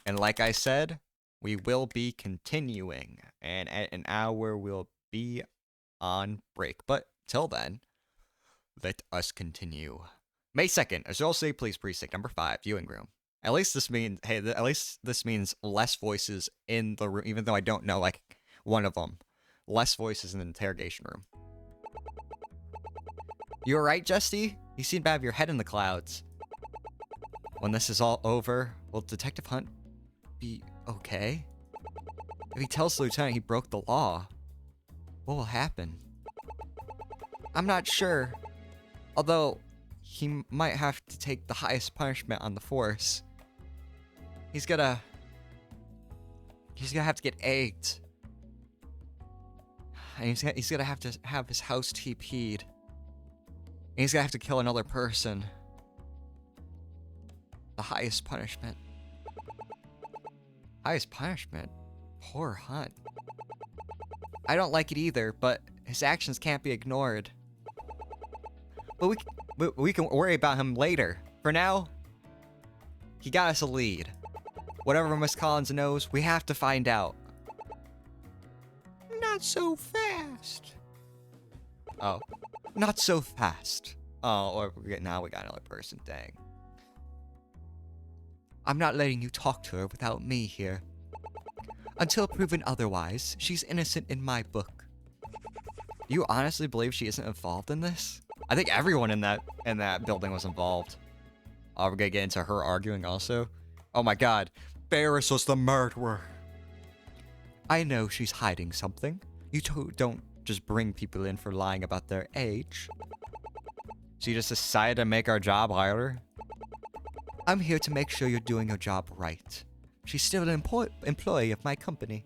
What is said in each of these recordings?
And like I said, we will be continuing. And at an hour, we'll be on break. But till then, let us continue. May 2nd, Azul City Police Precinct, number 5, viewing room. At least this means, hey, at least this means less voices in the room, even though I don't know, like, one of them. Less voices in the interrogation room. You alright, Justy? You seem to have your head in the clouds. When this is all over, will Detective Hunt be okay? If he tells the lieutenant he broke the law, what will happen? I'm not sure. Although, he might have to take the highest punishment on the force. He's gonna have to get egged. And he's gonna have to have his house TP'd. And he's gonna have to kill another person. The highest punishment. Highest punishment? Poor Hunt. I don't like it either, but his actions can't be ignored. But we can worry about him later. For now, he got us a lead. Whatever Miss Collins knows, we have to find out. Not so fast. Oh, not so fast. Oh, or now we got another person, dang. I'm not letting you talk to her without me here. Until proven otherwise, she's innocent in my book. Do you honestly believe she isn't involved in this? I think everyone in that building was involved. Oh, we're gonna get into her arguing also. Oh my god, Ferris was the murderer. I know she's hiding something. You don't just bring people in for lying about their age. So you just decided to make our job harder? I'm here to make sure you're doing your job right. She's still an employee of my company.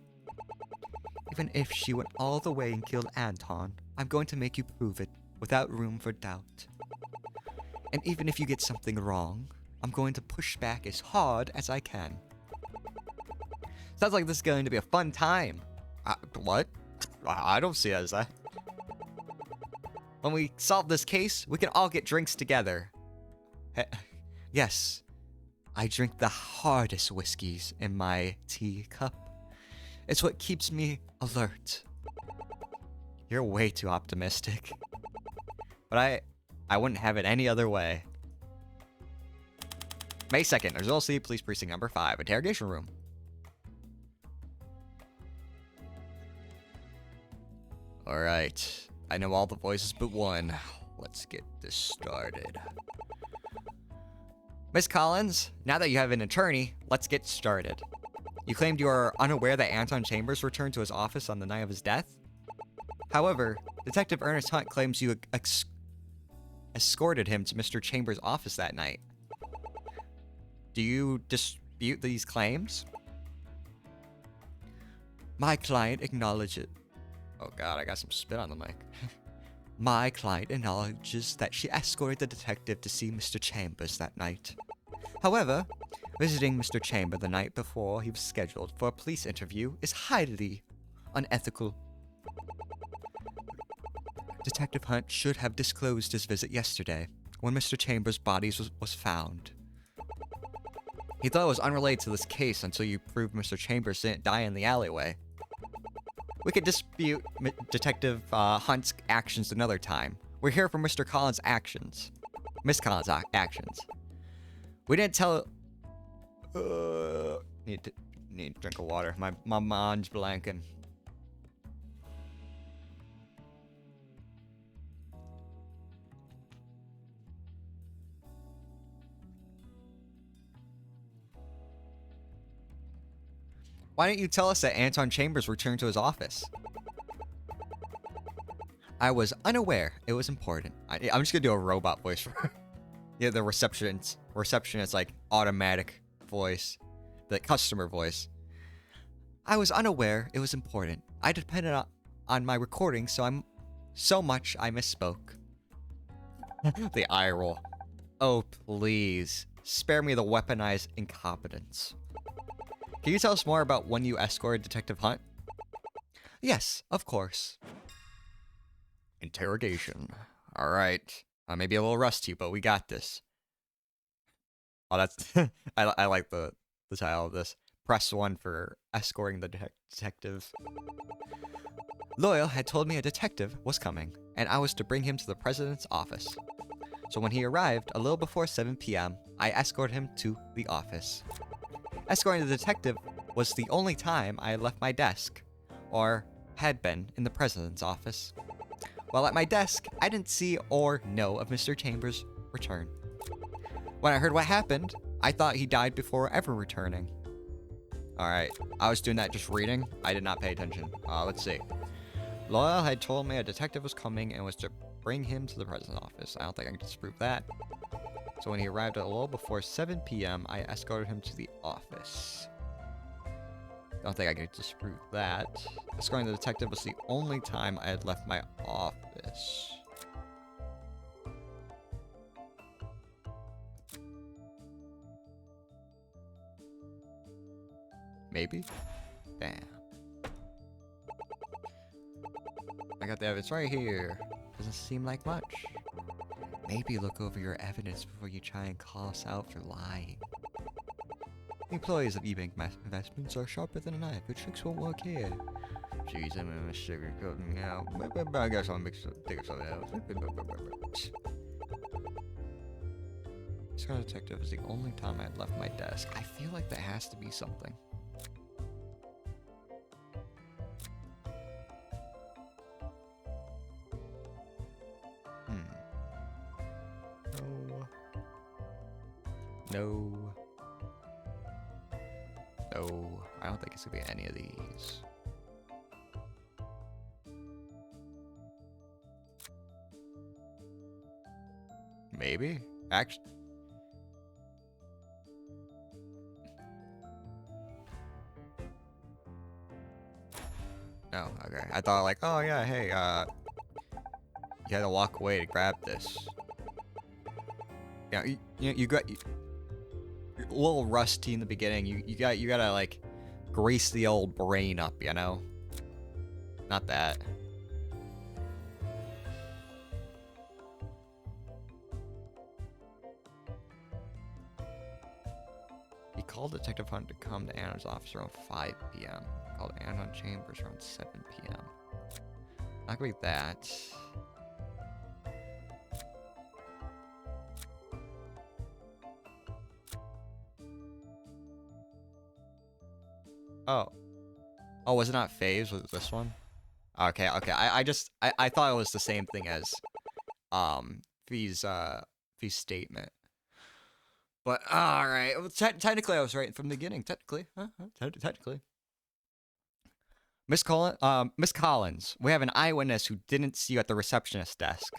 Even if she went all the way and killed Anton, I'm going to make you prove it without room for doubt. And even if you get something wrong, I'm going to push back as hard as I can. Sounds like this is going to be a fun time. What? I don't see it as that. When we solve this case, we can all get drinks together. Yes, I drink the hardest whiskeys in my teacup. It's what keeps me alert. You're way too optimistic. But I wouldn't have it any other way. May 2nd, Azul City Police Precinct number 5, interrogation room. Alright, I know all the voices but one. Let's get this started. Miss Collins, now that you have an attorney, let's get started. You claimed you are unaware that Anton Chambers returned to his office on the night of his death? However, Detective Ernest Hunt claims you escorted him to Mr. Chambers' office that night. Do you dispute these claims? My client acknowledges... Oh god, I got some spit on the mic. My client acknowledges that she escorted the detective to see Mr. Chambers that night. However, visiting Mr. Chambers the night before he was scheduled for a police interview is highly unethical. Detective Hunt should have disclosed his visit yesterday, when Mr. Chambers' body was found. He thought it was unrelated to this case until you proved Mr. Chambers didn't die in the alleyway. We could dispute Detective Hunt's actions another time. We're here for Mr. Collins' actions. Miss Collins' actions. We didn't tell... Need a drink of water. My mind's blanking. Why didn't you tell us that Anton Chambers returned to his office? I was unaware it was important. I'm just gonna do a robot voice for her. Yeah, the receptionist, like automatic voice, the customer voice. I was unaware it was important. I depended on my recording, so much I misspoke. The eye roll. Oh, please. Spare me the weaponized incompetence. Can you tell us more about when you escorted Detective Hunt? Yes, of course. Interrogation. Alright. I may be a little rusty, but we got this. Oh, that's... I like the title of this. press 1 for escorting the detective. Loyal had told me a detective was coming, and I was to bring him to the president's office. So when he arrived, a little before 7 p.m., I escorted him to the office. Escorting the detective was the only time I had left my desk, or had been in the president's office. While at my desk, I didn't see or know of Mr. Chambers' return. When I heard what happened, I thought he died before ever returning. Alright, I was doing that just reading. I did not pay attention. Let's see. Loyal had told me a detective was coming and was to bring him to the president's office. I don't think I can disprove that. So when he arrived at a little before 7 p.m., I escorted him to the office. I don't think I can disprove that. Escorting the detective was the only time I had left my office. Maybe? Damn. I got the evidence right here. Doesn't seem like much. Maybe look over your evidence before you try and call us out for lying. The employees of eBank Investments are sharper than a knife, but tricks won't work here. Jeez, I'm gonna sugarcoat now. I guess I'll think of something else. Scar Detective is the only time I had left my desk. I feel like that has to be something. No. No, I don't think it's gonna be any of these. Maybe? Actually. Oh, okay. I thought like, oh yeah, hey, you had to walk away to grab this. Yeah, you got you're a little rusty in the beginning. You gotta like grease the old brain up, you know? Not that. He called Detective Hunt to come to Anna's office around 5 p.m. Called Anna Chambers around 7 p.m. Not gonna be that. Oh. Oh, was it not Faye's? Was it this one? Okay, okay. I thought it was the same thing as Fee's statement. But alright. Well, technically I was right from the beginning. Technically. Technically. Miss Collins, we have an eyewitness who didn't see you at the receptionist desk.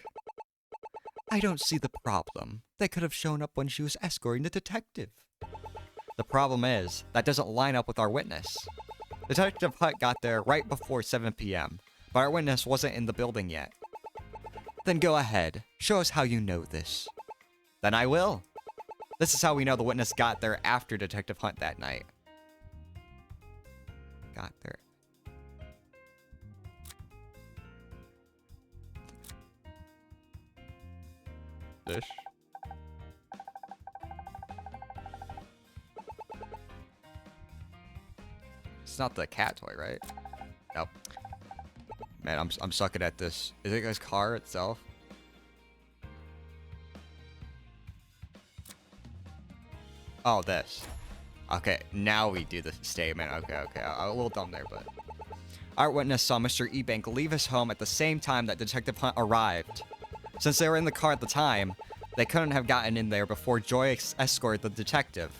I don't see the problem. They could have shown up when she was escorting the detective. The problem is, that doesn't line up with our witness. Detective Hunt got there right before 7 p.m., but our witness wasn't in the building yet. Then go ahead, show us how you know this. Then I will. This is how we know the witness got there after Detective Hunt that night. Got there. This. It's not the cat toy, right? Nope. Man, I'm sucking at this. Is it his car itself? Oh, this. Okay, now we do the statement. Okay, okay. I'm a little dumb there, but... Our witness saw Mr. Ebank leave his home at the same time that Detective Hunt arrived. Since they were in the car at the time, they couldn't have gotten in there before Joy escorted the detective.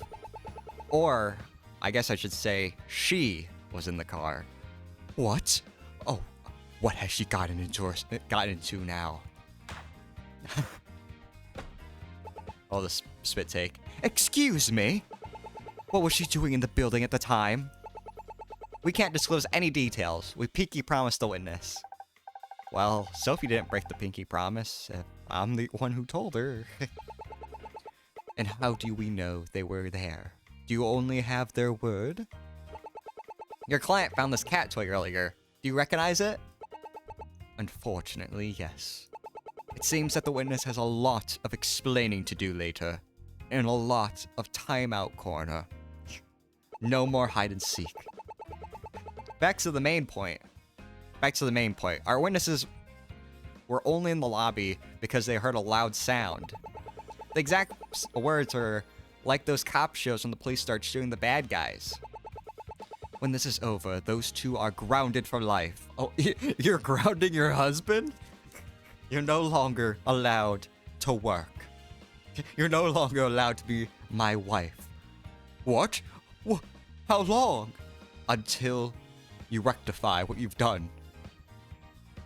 Or, I guess I should say, she was in the car. What? Oh, what has she gotten into now? Oh, the spit take. Excuse me? What was she doing in the building at the time? We can't disclose any details. We pinky promised the witness. Well, Sophie didn't break the pinky promise. I'm the one who told her. And how do we know they were there? Do you only have their word? Your client found this cat toy earlier. Do you recognize it? Unfortunately, yes. It seems that the witness has a lot of explaining to do later. And a lot of time out corner. No more hide and seek. Back to the main point. Our witnesses were only in the lobby because they heard a loud sound. The exact words are like those cop shows when the police start shooting the bad guys. When this is over, those two are grounded for life. Oh, you're grounding your husband? You're no longer allowed to work. You're no longer allowed to be my wife. What? How long? Until you rectify what you've done.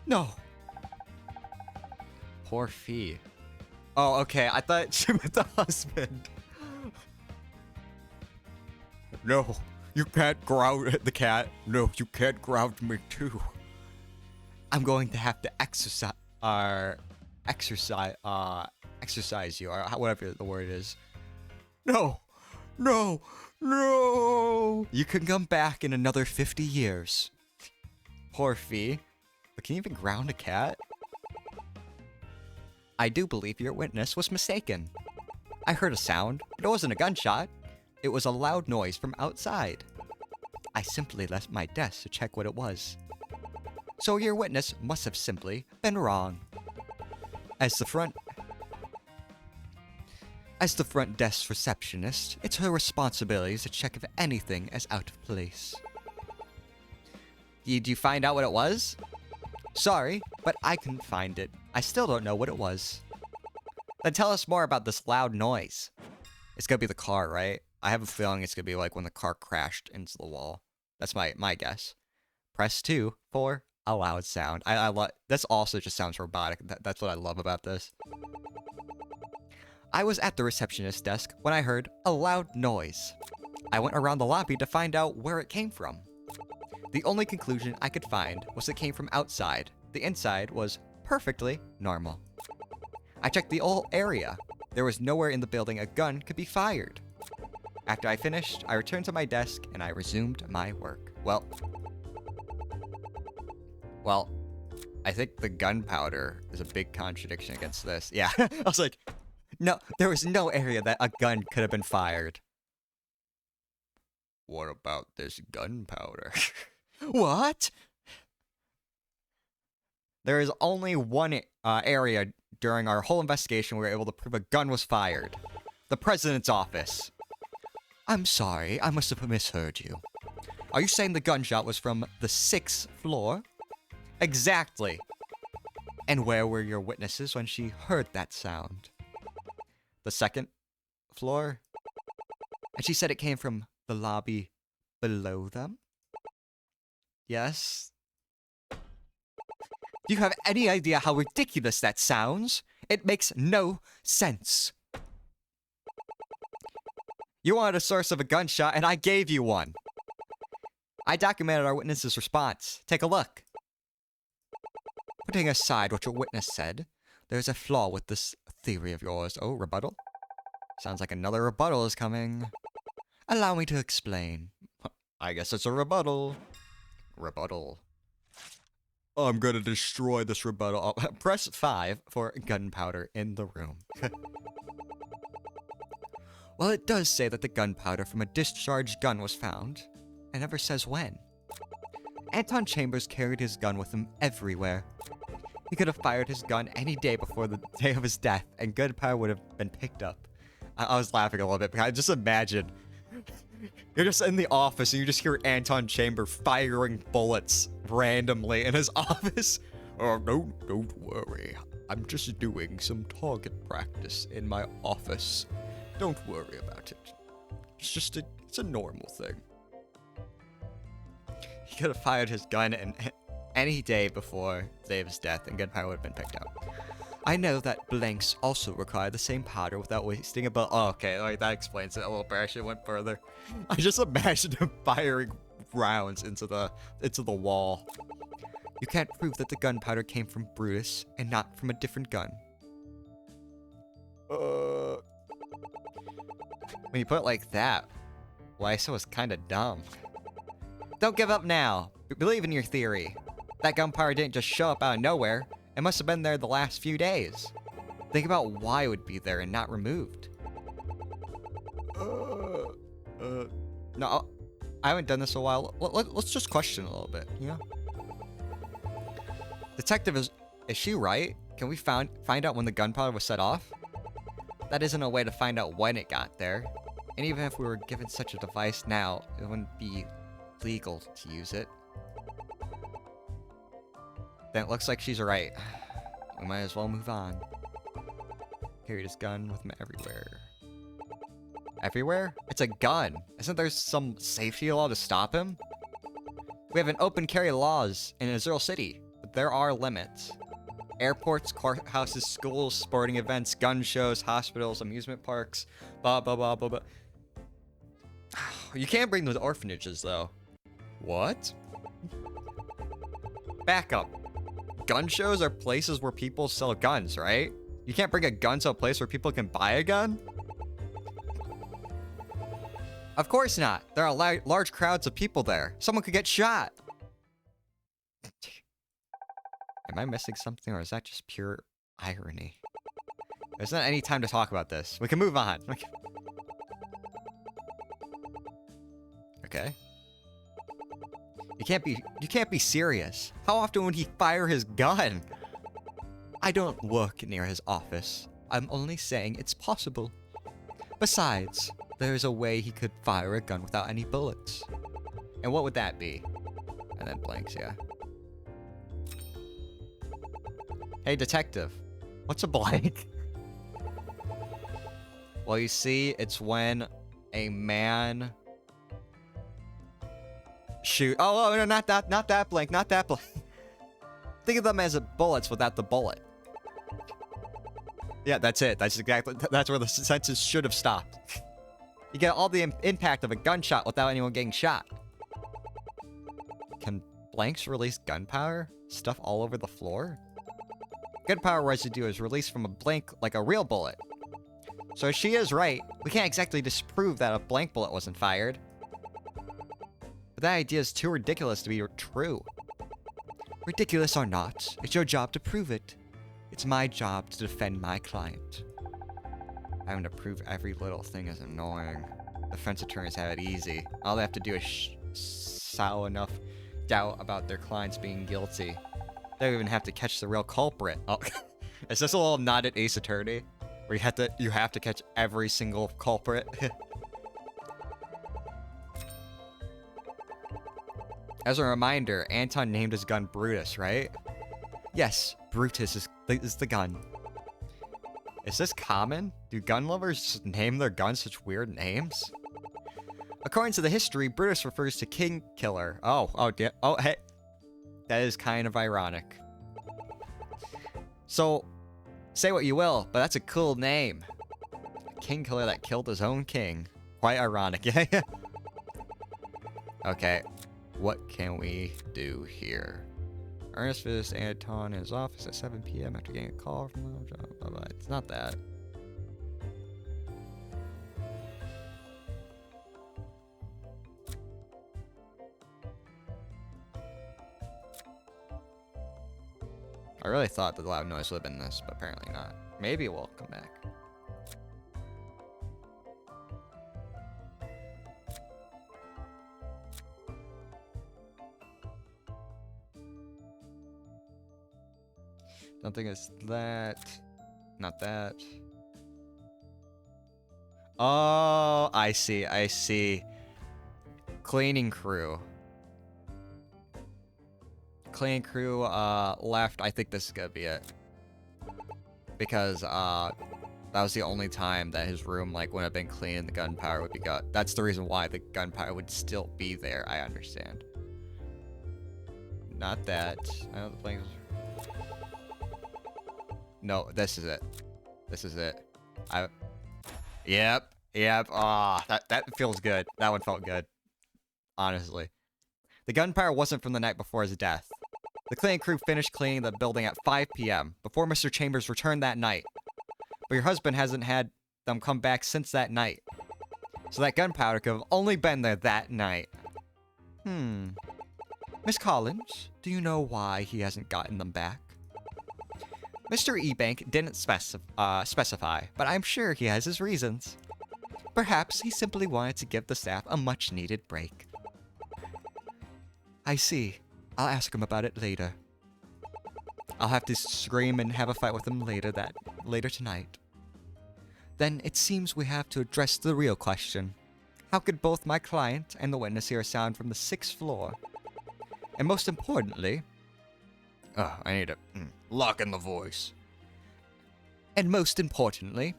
No. Poor Fee. Oh, okay. I thought she meant the husband. No, you can't ground the cat. No, you can't ground me too. I'm going to have to exercise you, or whatever the word is. No. You can come back in another 50 years. Poor Fee. But can you even ground a cat? I do believe your witness was mistaken. I heard a sound, but it wasn't a gunshot. It was a loud noise from outside. I simply left my desk to check what it was. So your witness must have simply been wrong. As the front desk receptionist, it's her responsibility to check if anything is out of place. Did you find out what it was? Sorry, but I couldn't find it. I still don't know what it was. Then tell us more about this loud noise. It's gonna be the car, right? I have a feeling it's gonna be like when the car crashed into the wall. That's my guess. Press 2 for a loud sound. I love. This also just sounds robotic. That's what I love about this. I was at the receptionist desk when I heard a loud noise. I went around the lobby to find out where it came from. The only conclusion I could find was it came from outside. The inside was perfectly normal. I checked the whole area. There was nowhere in the building a gun could be fired. After I finished, I returned to my desk and I resumed my work. Well, I think the gunpowder is a big contradiction against this. Yeah, I was like, no, there was no area that a gun could have been fired. What about this gunpowder? What? There is only one area during our whole investigation where we were able to prove a gun was fired. The president's office. I'm sorry, I must have misheard you. Are you saying the gunshot was from the 6th floor? Exactly. And where were your witnesses when she heard that sound? The 2nd floor? And she said it came from the lobby below them? Yes. Do you have any idea how ridiculous that sounds? It makes no sense. You wanted a source of a gunshot, and I gave you one. I documented our witness's response. Take a look. Putting aside what your witness said, there's a flaw with this theory of yours. Oh, rebuttal? Sounds like another rebuttal is coming. Allow me to explain. I guess it's a rebuttal. Rebuttal. I'm gonna destroy this rebuttal. Oh, press 5 for gunpowder in the room. Well, it does say that the gunpowder from a discharged gun was found. It never says when. Anton Chambers carried his gun with him everywhere. He could have fired his gun any day before the day of his death, and gunpowder would have been picked up. I was laughing a little bit, because I just imagine you're just in the office and you just hear Anton Chambers firing bullets randomly in his office. Oh, don't worry. I'm just doing some target practice in my office. Don't worry about it. It's a normal thing. He could have fired his gun any day before the day of his death, and gunpowder would have been picked up. I know that blanks also require the same powder without wasting a bullet. Oh, okay, like that explains it a little bit. I should have went further. I just imagined him firing rounds into the wall. You can't prove that the gunpowder came from Brutus and not from a different gun. When you put it like that, Lysa was kinda dumb. Don't give up now. Believe in your theory. That gunpowder didn't just show up out of nowhere. It must have been there the last few days. Think about why it would be there and not removed. No, I haven't done this in a while. Let's just question a little bit, you know? Detective, is she right? Can we find out when the gunpowder was set off? That isn't a way to find out when it got there. And even if we were given such a device now, it wouldn't be legal to use it. Then it looks like she's right. We might as well move on. Carry this gun with me everywhere. Everywhere? It's a gun. Isn't there some safety law to stop him? We have an open carry laws in Azure City, but there are limits. Airports, courthouses, schools, sporting events, gun shows, hospitals, amusement parks, blah, blah, blah, blah, blah. You can't bring those orphanages, though. What? Back up. Gun shows are places where people sell guns, right? You can't bring a gun to a place where people can buy a gun? Of course not. There are large crowds of people there. Someone could get shot. Am I missing something, or is that just pure irony? There's not any time to talk about this. We can move on. Okay. You can't be serious. How often would he fire his gun? I don't work near his office. I'm only saying it's possible. Besides, there's a way he could fire a gun without any bullets. And what would that be? And then blanks, yeah. Hey, detective. What's a blank? Well, you see, it's when a man shoot. Oh, no, not that blank, not that blank. Think of them as bullets without the bullet. Yeah, that's it. That's where the sentence should have stopped. You get all the impact of a gunshot without anyone getting shot. Can blanks release gunpowder? Stuff all over the floor? Gunpowder residue is released from a blank like a real bullet. So if she is right, we can't exactly disprove that a blank bullet wasn't fired. But that idea is too ridiculous to be true. Ridiculous or not, it's your job to prove it. It's my job to defend my client. Having to prove every little thing is annoying. Defense attorneys have it easy. All they have to do is sow enough doubt about their clients being guilty. They don't even have to catch the real culprit. Oh, is this a little nod at Ace Attorney? Where you have to catch every single culprit? As a reminder, Anton named his gun Brutus, right? Yes, Brutus is the gun. Is this common? Do gun lovers just name their guns such weird names? According to the history, Brutus refers to King Killer. Oh, hey. That is kind of ironic. So, say what you will, but that's a cool name. A king killer that killed his own king. Quite ironic, yeah? Okay, what can we do here? Ernest visits Anton in his office at 7 p.m. after getting a call from the job. Blah, blah. It's not that. I really thought that the loud noise would have been this, but apparently not. Maybe it will come back. Don't think it's that. Not that. Oh, I see. Cleaning crew. Cleaning crew left. I think this is gonna be it. Because that was the only time that his room like would have been clean and the gunpowder would be gone. That's the reason why the gunpowder would still be there. I understand. Not that. I know the plane. No, this is it. This is it. Yep. Ah, that feels good. That one felt good. Honestly. The gunpowder wasn't from the night before his death. The cleaning crew finished cleaning the building at 5 p.m. before Mr. Chambers returned that night. But your husband hasn't had them come back since that night. So that gunpowder could have only been there that night. Miss Collins, do you know why he hasn't gotten them back? Mr. Ebank didn't specify, but I'm sure he has his reasons. Perhaps he simply wanted to give the staff a much-needed break. I see. I'll ask him about it later. I'll have to scream and have a fight with him later tonight. Then it seems we have to address the real question. How could both my client and the witness hear a sound from the 6th floor? And most importantly... Oh, I need to lock in the voice. And most importantly,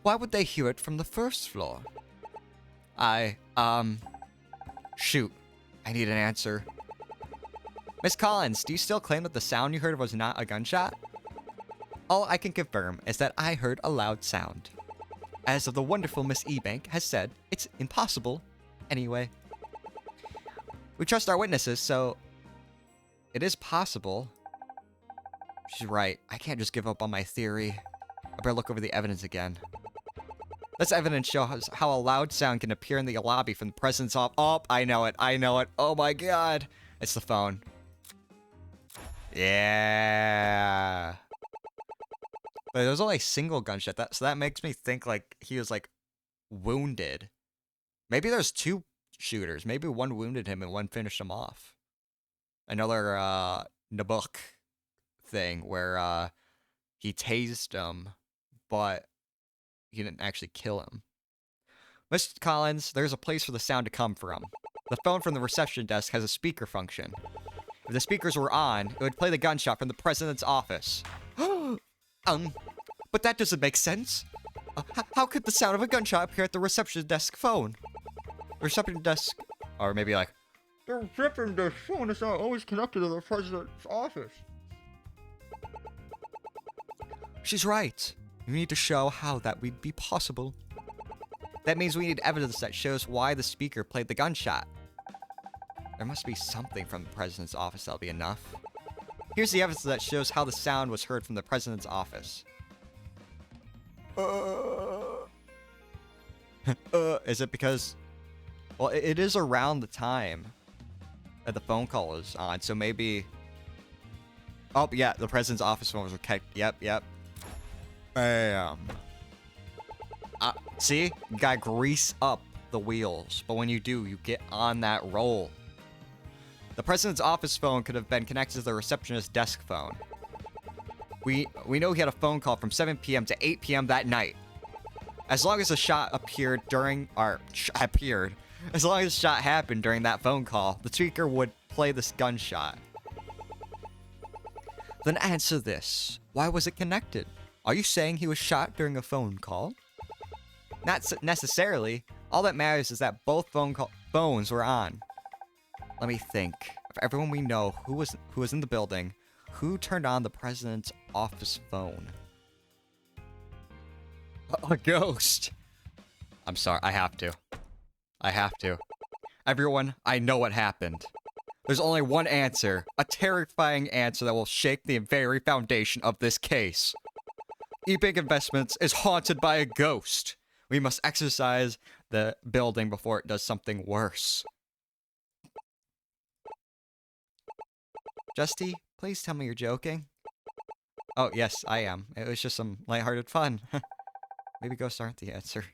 why would they hear it from the 1st floor? Shoot. I need an answer. Miss Collins, do you still claim that the sound you heard was not a gunshot? All I can confirm is that I heard a loud sound. As the wonderful Miss Ebank has said, it's impossible anyway. We trust our witnesses, so it is possible. She's right. I can't just give up on my theory. I better look over the evidence again. This evidence shows how a loud sound can appear in the lobby from the president's office. Oh, I know it. Oh my god. It's the phone. Yeah. But there was only a single gunshot, so that makes me think, like, he was, like, wounded. Maybe there's 2 shooters. Maybe one wounded him and one finished him off. Another, Nabuk thing where, he tased him, but he didn't actually kill him. Mr. Collins, there's a place for the sound to come from. The phone from the reception desk has a speaker function. If the speakers were on, it would play the gunshot from the president's office. But that doesn't make sense. How could the sound of a gunshot appear at the reception desk phone? The reception desk, or maybe like, the reception desk phone is not always connected to the president's office. She's right. We need to show how that would be possible. That means we need evidence that shows why the speaker played the gunshot. There must be something from the president's office that'll be enough. Here's the evidence that shows how the sound was heard from the president's office. Is it because... Well, it is around the time that the phone call was on, so maybe... Oh, yeah, the president's office phone was kept. Yep. Bam. See? You gotta grease up the wheels, but when you do, you get on that roll. The president's office phone could have been connected to the receptionist's desk phone. We know he had a phone call from 7 p.m. to 8 p.m. that night. As long as a shot appeared during... As long as the shot happened during that phone call, the speaker would play this gunshot. Then answer this. Why was it connected? Are you saying he was shot during a phone call? Not necessarily. All that matters is that both phones were on. Let me think. Of everyone we know who was in the building, who turned on the president's office phone? A ghost. I'm sorry. I have to. Everyone, I know what happened. There's only one answer. A terrifying answer that will shake the very foundation of this case. eBank Investments is haunted by a ghost. We must exorcise the building before it does something worse. Justy, please tell me you're joking. Oh, yes, I am. It was just some lighthearted fun. Maybe ghosts aren't the answer.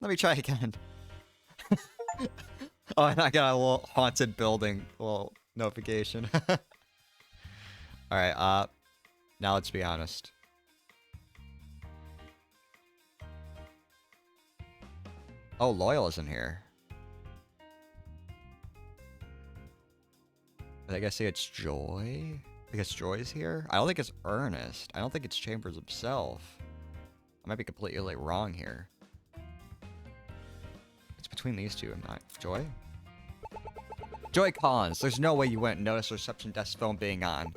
Let me try again. Oh, and I got a little haunted building little notification. Alright, now let's be honest. Oh, Loyal isn't here. Did I guess say it's Joy? I guess Joy's here? I don't think it's Ernest. I don't think it's Chambers himself. I might be completely wrong here. It's between these two and not Joy. Joy Collins, there's no way you wouldn't notice the reception desk phone being on.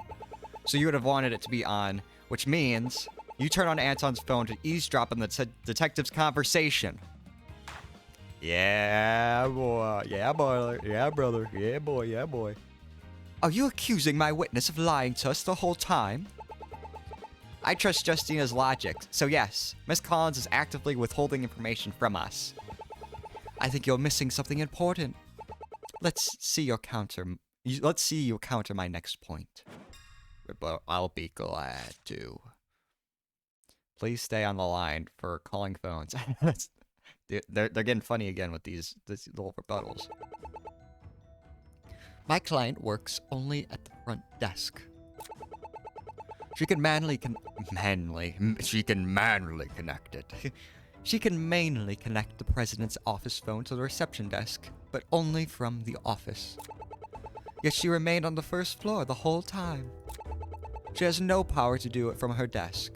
So you would have wanted it to be on, which means you turn on Anton's phone to eavesdrop on the detective's conversation. Yeah, boy. Yeah, boy. Yeah, brother. Yeah, boy. Yeah, boy. Are you accusing my witness of lying to us the whole time? I trust Justina's logic, so yes, Miss Collins is actively withholding information from us. I think you're missing something important. Let's see you counter my next point. But I'll be glad to. Please stay on the line for calling phones. They're getting funny again with these little rebuttals. My client works only at the front desk. She can manly connect it. She can mainly connect the president's office phone to the reception desk, but only from the office. Yet she remained on the first floor the whole time. She has no power to do it from her desk.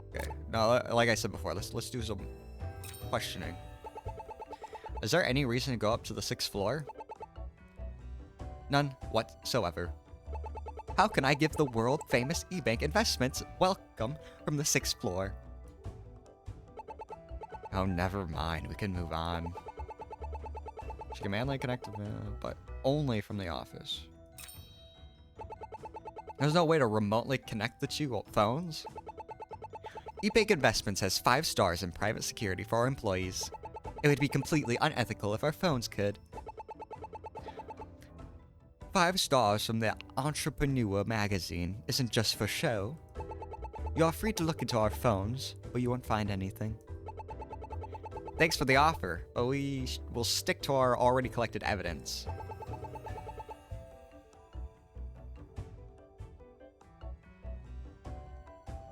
Okay, now, like I said before, let's do some questioning. Is there any reason to go up to the 6th floor? None whatsoever. How can I give the world-famous eBank investments welcome from the 6th floor? Oh, never mind. We can move on. She can manually connect, but only from the office. There's no way to remotely connect the two phones? eBank Investments has 5 stars in private security for our employees. It would be completely unethical if our phones could. 5 stars from the Entrepreneur magazine isn't just for show. You are free to look into our phones, but you won't find anything. Thanks for the offer, but we will stick to our already collected evidence.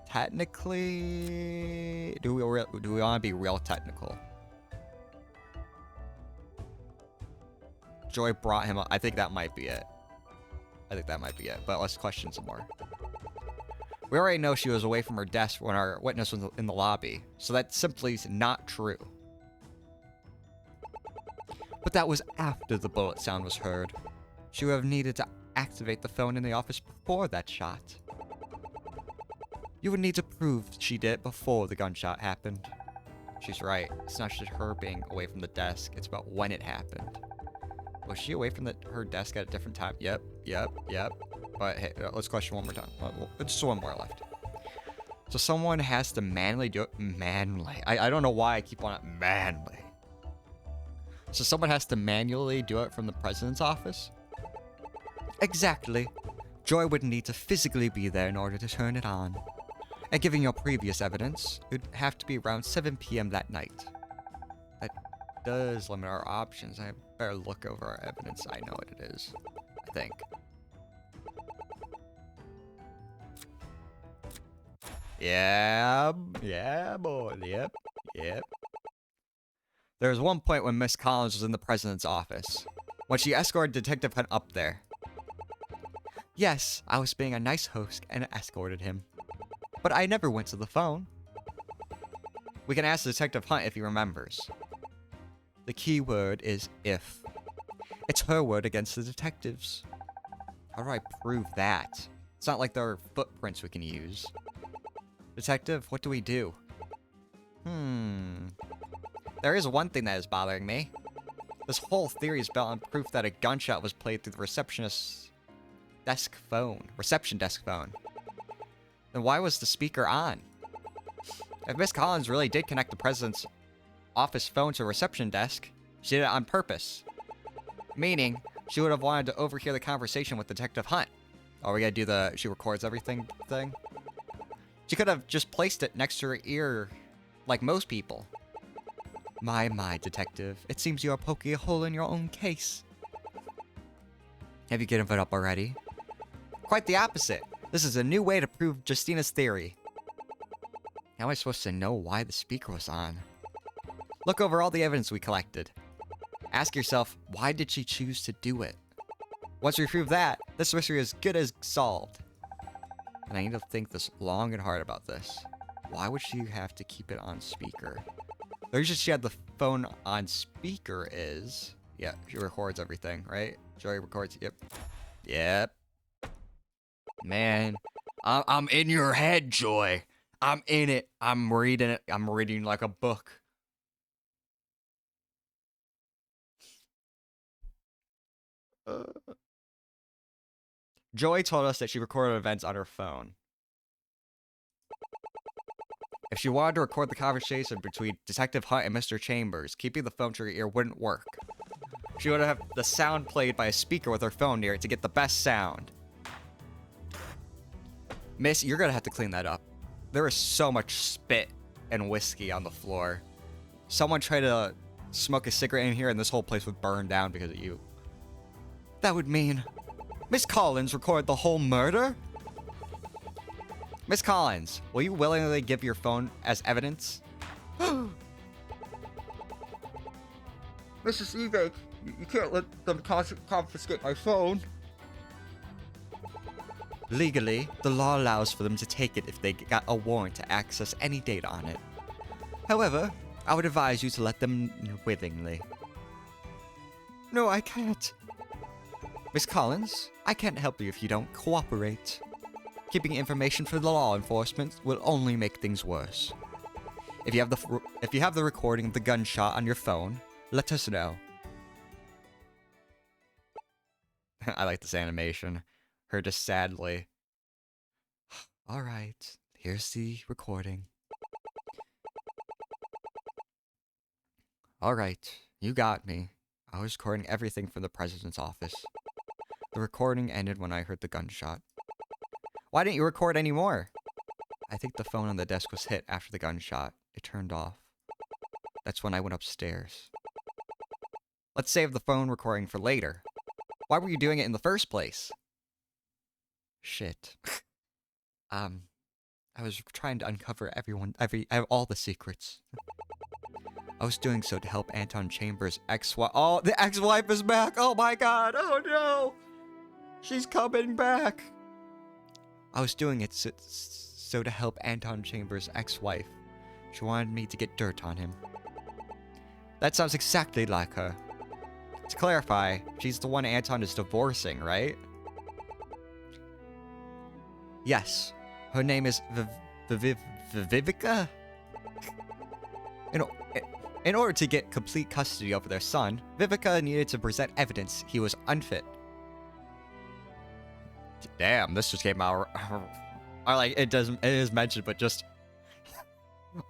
Technically, do we want to be real technical? Joy brought him up. I think that might be it. But let's question some more. We already know she was away from her desk when our witness was in the lobby, so that simply is not true. But that was after the bullet sound was heard. She would have needed to activate the phone in the office before that shot. You would need to prove she did it before the gunshot happened. She's right. It's not just her being away from the desk, it's about when it happened. Was she away from her desk at a different time? Yep. But hey, let's question one more time. Just one more left. So someone has to manually do it. I don't know why I keep on it manly. So someone has to manually do it from the president's office? Exactly. Joy would need to physically be there in order to turn it on. And given your previous evidence, it would have to be around 7 p.m. that night. That does limit our options. I better look over our evidence. I know what it is. I think. Yeah, boy. Yep. There was one point when Miss Collins was in the president's office, when she escorted Detective Hunt up there. Yes, I was being a nice host and escorted him. But I never went to the phone. We can ask Detective Hunt if he remembers. The key word is if. It's her word against the detectives. How do I prove that? It's not like there are footprints we can use. Detective, what do we do? There is one thing that is bothering me. This whole theory is built on proof that a gunshot was played through the reception desk phone. Then why was the speaker on? If Miss Collins really did connect the president's office phone to a reception desk, she did it on purpose. Meaning, she would have wanted to overhear the conversation with Detective Hunt. Oh, we gotta do the she records everything thing? She could have just placed it next to her ear like most people. My, detective. It seems you are poking a hole in your own case. Have you given it up already? Quite the opposite. This is a new way to prove Justina's theory. How am I supposed to know why the speaker was on? Look over all the evidence we collected. Ask yourself, why did she choose to do it? Once we prove that, this mystery is good as solved. And I need to think this long and hard about this. Why would she have to keep it on speaker? The reason she had the phone on speaker is... Yeah, she records everything, right? Joy records, yep. Man, I'm in your head, Joy. I'm in it. I'm reading it. I'm reading like a book. Joy told us that she recorded events on her phone. If she wanted to record the conversation between Detective Hunt and Mr. Chambers, keeping the phone to her ear wouldn't work. She would have the sound played by a speaker with her phone near it to get the best sound. Miss, you're gonna have to clean that up. There is so much spit and whiskey on the floor. Someone tried to smoke a cigarette in here and this whole place would burn down because of you. That would mean Miss Collins recorded the whole murder? Miss Collins, will you willingly give your phone as evidence? Mrs. Evake, you can't let them confiscate my phone. Legally, the law allows for them to take it if they got a warrant to access any data on it. However, I would advise you to let them willingly. No, I can't. Miss Collins, I can't help you if you don't cooperate. Keeping information for the law enforcement will only make things worse. If you have the recording of the gunshot on your phone, let us know. I like this animation. Her just sadly. Alright, here's the recording. Alright, you got me. I was recording everything from the president's office. The recording ended when I heard the gunshot. Why didn't you record any more? I think the phone on the desk was hit after the gunshot. It turned off. That's when I went upstairs. Let's save the phone recording for later. Why were you doing it in the first place? Shit. I was trying to uncover all the secrets. I was doing so to help Anton Chambers' ex-wife. Oh, the ex-wife is back! Oh my god! Oh no! She's coming back! I was doing it so to help Anton Chambers' ex-wife. She wanted me to get dirt on him. That sounds exactly like her. To clarify, she's the one Anton is divorcing, right? Yes. Her name is Vivica? In order to get complete custody over their son, Vivica needed to present evidence he was unfit. Damn, this just came out. It is mentioned, but just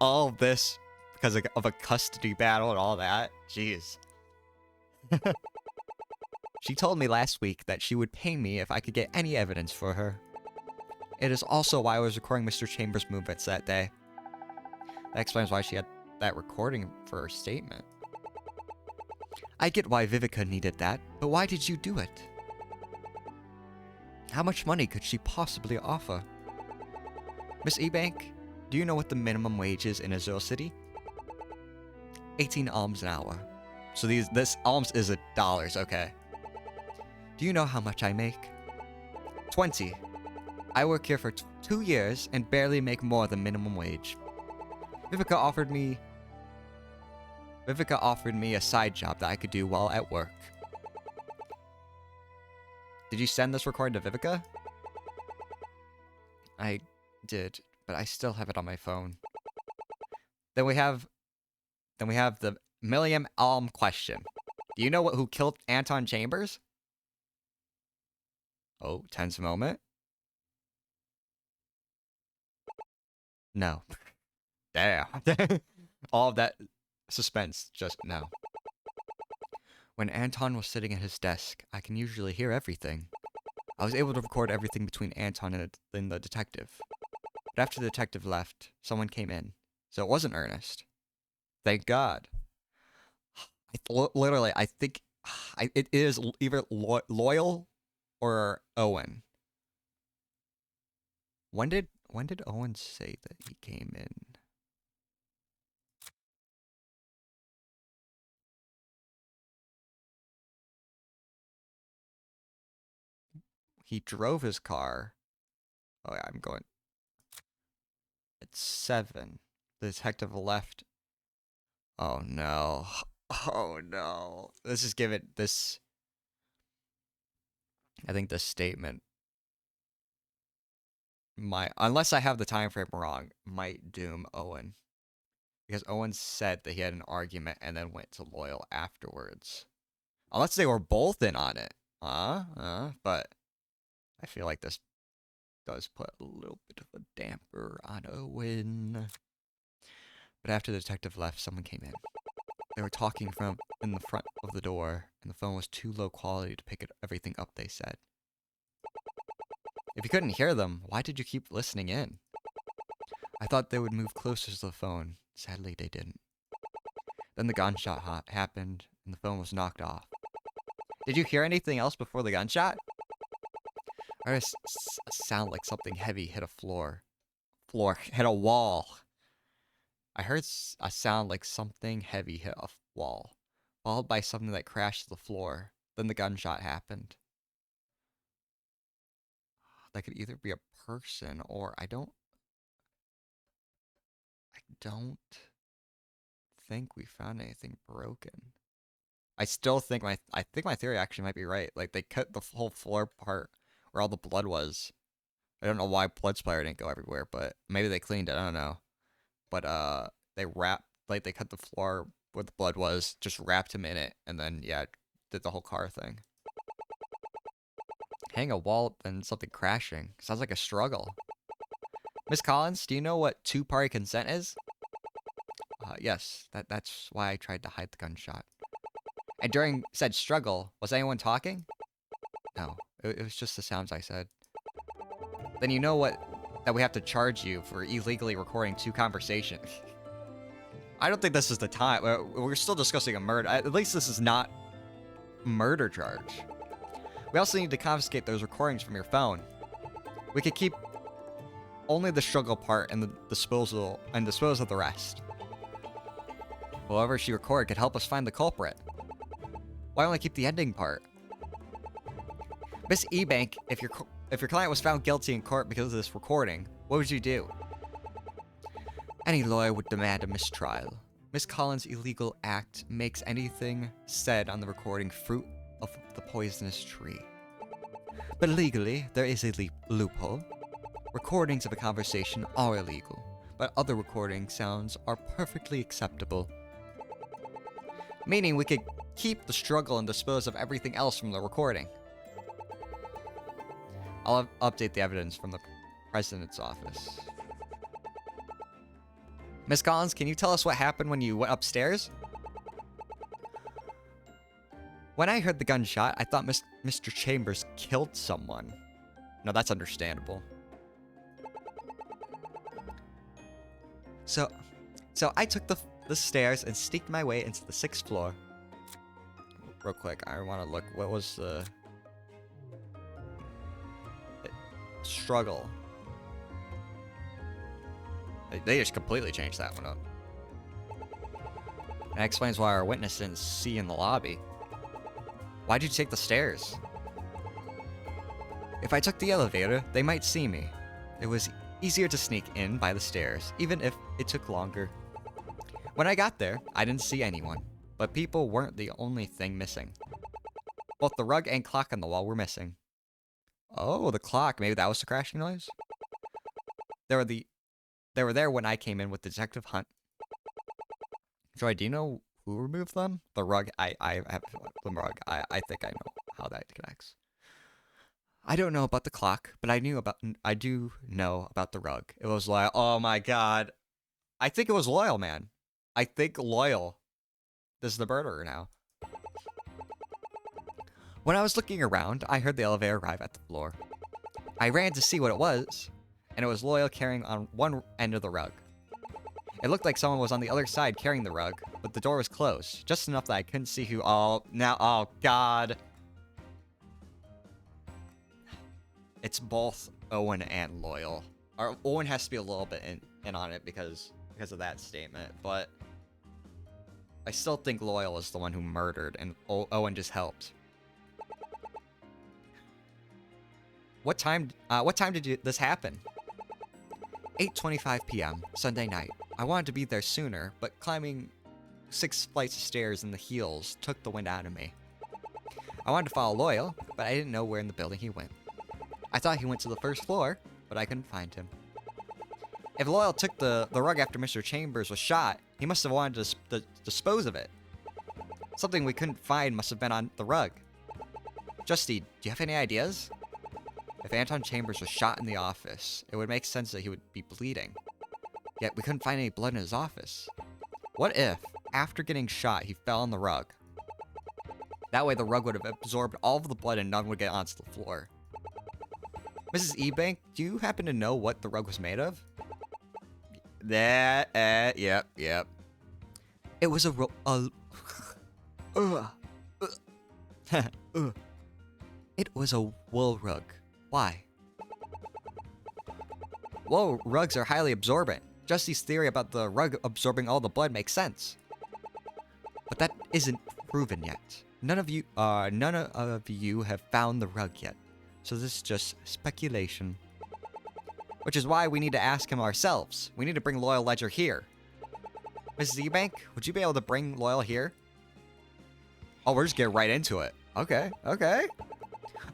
all of this because of a custody battle and all that. Jeez. She told me last week that she would pay me if I could get any evidence for her. It is also why I was recording Mr. Chambers' movements that day. That explains why she had that recording for her statement. I get why Vivica needed that, but why did you do it? How much money could she possibly offer? Miss Ebank, do you know what the minimum wage is in Azure City? 18 alms an hour. So this alms is $, okay. Do you know how much I make? 20. I work here for 2 years and barely make more than minimum wage. Vivica offered me a side job that I could do while at work. Did you send this recording to Vivica? I did, but I still have it on my phone. Then we have the million alm question. Do you know who killed Anton Chambers? Oh, tense moment. No. Damn. All of that suspense, just no. When Anton was sitting at his desk, I can usually hear everything. I was able to record everything between Anton and the detective. But after the detective left, someone came in. So it wasn't Ernest. Thank God. Literally, I think it is either Loyal or Owen. When did Owen say that he came in? He drove his car. Oh yeah, I'm going. It's 7. The detective left. Oh no. Oh no. Let's just give it this. I think this statement might, unless I have the time frame wrong, might doom Owen. Because Owen said that he had an argument and then went to Loyal afterwards. Unless they were both in on it. But I feel like this does put a little bit of a damper on Owen. But after the detective left, someone came in. They were talking from in the front of the door, and the phone was too low quality to pick everything up, they said. If you couldn't hear them, why did you keep listening in? I thought they would move closer to the phone. Sadly, they didn't. Then the gunshot happened, and the phone was knocked off. Did you hear anything else before the gunshot? I heard a sound like something heavy hit a hit a wall. I heard a sound like something heavy hit a wall, followed by something that crashed to the floor. Then the gunshot happened. That could either be a person or I don't think we found anything broken. I think my theory actually might be right. Like they cut the whole floor part where all the blood was. I don't know why blood splatter didn't go everywhere, but maybe they cleaned it. I don't know. But they they cut the floor where the blood was, just wrapped him in it, and then yeah, did the whole car thing. Hang a wall and something crashing. Sounds like a struggle. Miss Collins, do you know what two-party consent is? Yes, that's why I tried to hide the gunshot. And during said struggle, was anyone talking? No, it was just the sounds I said. Then you know that we have to charge you for illegally recording two conversations. I don't think this is the time. We're still discussing a murder. At least this is not a murder charge. We also need to confiscate those recordings from your phone. We could keep only the struggle part and dispose of the rest. Whoever she recorded could help us find the culprit. Why only keep the ending part? Miss Ebank, if your client was found guilty in court because of this recording, what would you do? Any lawyer would demand a mistrial. Miss Collins' illegal act makes anything said on the recording fruit of the poisonous tree. But legally, there is a loophole. Recordings of a conversation are illegal, but other recording sounds are perfectly acceptable. Meaning we could keep the struggle and dispose of everything else from the recording. I'll update the evidence from the president's office. Miss Collins, can you tell us what happened when you went upstairs? When I heard the gunshot, I thought Mr. Chambers killed someone. No, that's understandable. So I took the stairs and sneaked my way into the 6th floor. Real quick, I want to look. What was the struggle? They just completely changed that one up. That explains why our witness didn't see in the lobby. Why'd you take the stairs? If I took the elevator, they might see me. It was easier to sneak in by the stairs, even if it took longer. When I got there, I didn't see anyone, but people weren't the only thing missing. Both the rug and clock on the wall were missing. Oh, the clock. Maybe that was the crashing noise? They were there when I came in with Detective Hunt. Joy, do you know who removed them? The rug. I have the rug. I think I know how that connects. I don't know about the clock, but I do know about the rug. It was Loyal. Oh my god. I think it was Loyal, man. I think Loyal is the murderer now. When I was looking around, I heard the elevator arrive at the floor. I ran to see what it was, and it was Loyal carrying on one end of the rug. It looked like someone was on the other side carrying the rug, but the door was closed, just enough that I couldn't see who. Oh god. It's both Owen and Loyal. Or Owen has to be a little bit in on it because of that statement, but I still think Loyal is the one who murdered and Owen just helped. What time did this happen? 8:25 p.m. Sunday night. I wanted to be there sooner, but climbing 6 flights of stairs in the heels took the wind out of me. I wanted to follow Loyal, but I didn't know where in the building he went. I thought he went to the 1st floor, but I couldn't find him. If Loyal took the rug after Mr. Chambers was shot, he must have wanted to dispose of it. Something we couldn't find must have been on the rug. Justy, do you have any ideas? If Anton Chambers was shot in the office, it would make sense that he would be bleeding. Yet we couldn't find any blood in his office. What if, after getting shot, he fell on the rug? That way the rug would have absorbed all of the blood and none would get onto the floor. Mrs. Ebank, do you happen to know what the rug was made of? Yep. It was a It was a wool rug. Why? Wool rugs are highly absorbent. Jesse's theory about the rug absorbing all the blood makes sense. But that isn't proven yet. None of you have found the rug yet. So this is just speculation. Which is why we need to ask him ourselves. We need to bring Loyal Ledger here. Mrs. Ebank, would you be able to bring Loyal here? Oh, we're just getting right into it. Okay, okay.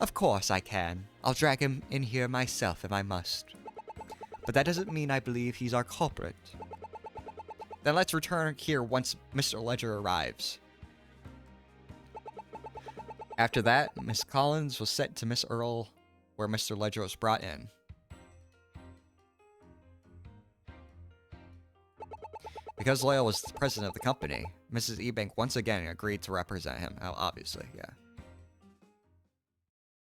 Of course I can. I'll drag him in here myself if I must. But that doesn't mean I believe he's our culprit. Then let's return here once Mr. Ledger arrives. After that, Miss Collins was sent to Miss Earl, where Mr. Ledger was brought in. Because Loyal was the president of the company, Mrs. Ebank once again agreed to represent him. Oh, obviously, yeah.